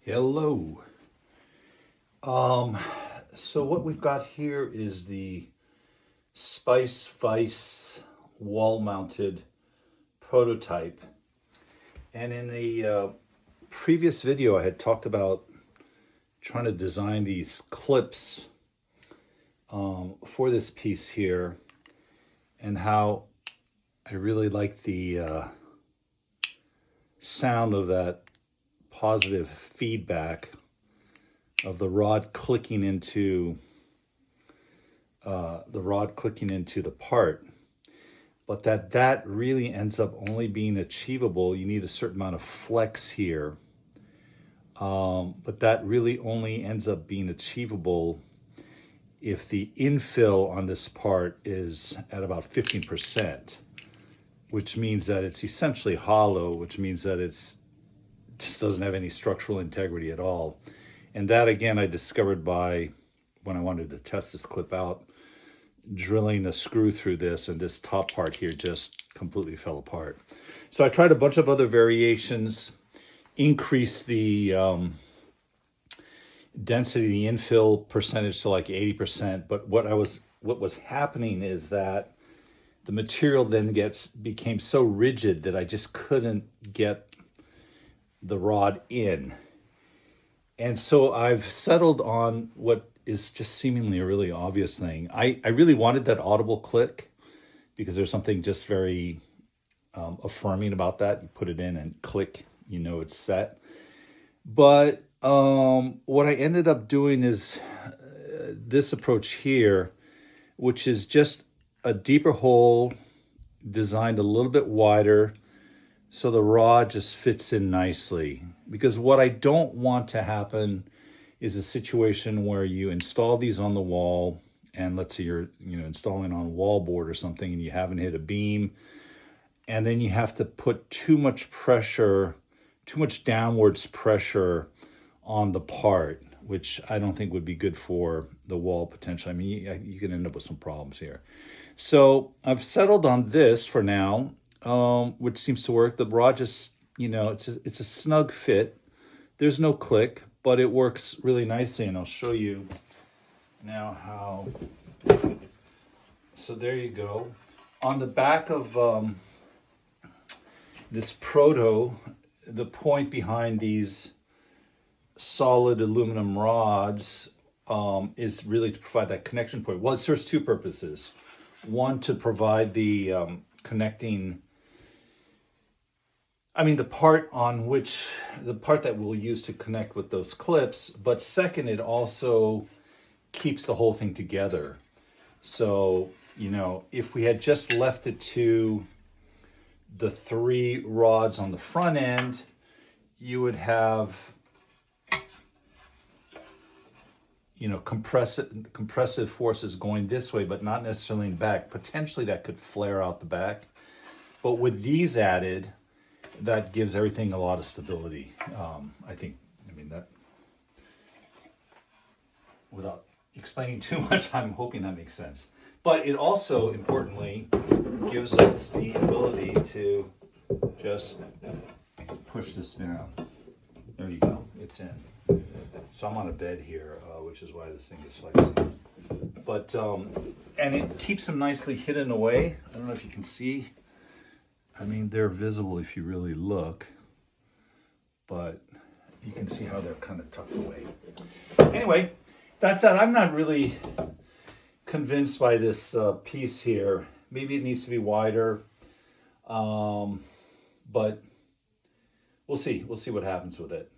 Hello. So what we've got here is the SpiceVice wall-mounted prototype. And in the previous video, I had talked about trying to design these clips for this piece here, and how I really like the sound of that positive feedback of the rod clicking into the part, but that really ends up only being achievable. You need a certain amount of flex here, but that really only ends up being achievable if the infill on this part is at about 15%, which means that it's essentially hollow, which means that it's just doesn't have any structural integrity at all. And that, again, I discovered by when I wanted to test this clip out, drilling a screw through this, and this top part here just completely fell apart. So I tried a bunch of other variations, increased the density, the infill percentage to like 80%. But what was happening is that the material then became so rigid that I just couldn't get the rod in. And so I've settled on what is just seemingly a really obvious thing. I really wanted that audible click because there's something just very affirming about that. You put it in and click, you know it's set. But what I ended up doing is this approach here, which is just a deeper hole designed a little bit wider so the rod just fits in nicely. Because what I don't want to happen is a situation where you install these on the wall, and let's say you're installing on a wall board or something and you haven't hit a beam, and then you have to put too much downwards pressure on the part, which I don't think would be good for the wall potential. I mean, you can end up with some problems here. So I've settled on this for now, which seems to work. The rod just, it's a snug fit. There's no click, but it works really nicely, and I'll show you now how. So there you go. On the back of this proto, the point behind these solid aluminum rods is really to provide that connection point. Well, it serves two purposes. One, to provide the connecting, the part that we'll use to connect with those clips. But second, it also keeps the whole thing together. So, if we had just left it to the three rods on the front end, you would have compressive forces going this way, but not necessarily in the back. Potentially that could flare out the back. But with these added, that gives everything a lot of stability. That, without explaining too much, I'm hoping that makes sense. But it also, importantly, gives us the ability to just push this down. There you go, it's in. So I'm on a bed here, which is why this thing is flexing. But, and it keeps them nicely hidden away. I don't know if you can see. They're visible if you really look, but you can see how they're kind of tucked away. Anyway, that said, I'm not really convinced by this piece here. Maybe it needs to be wider, but we'll see. We'll see what happens with it.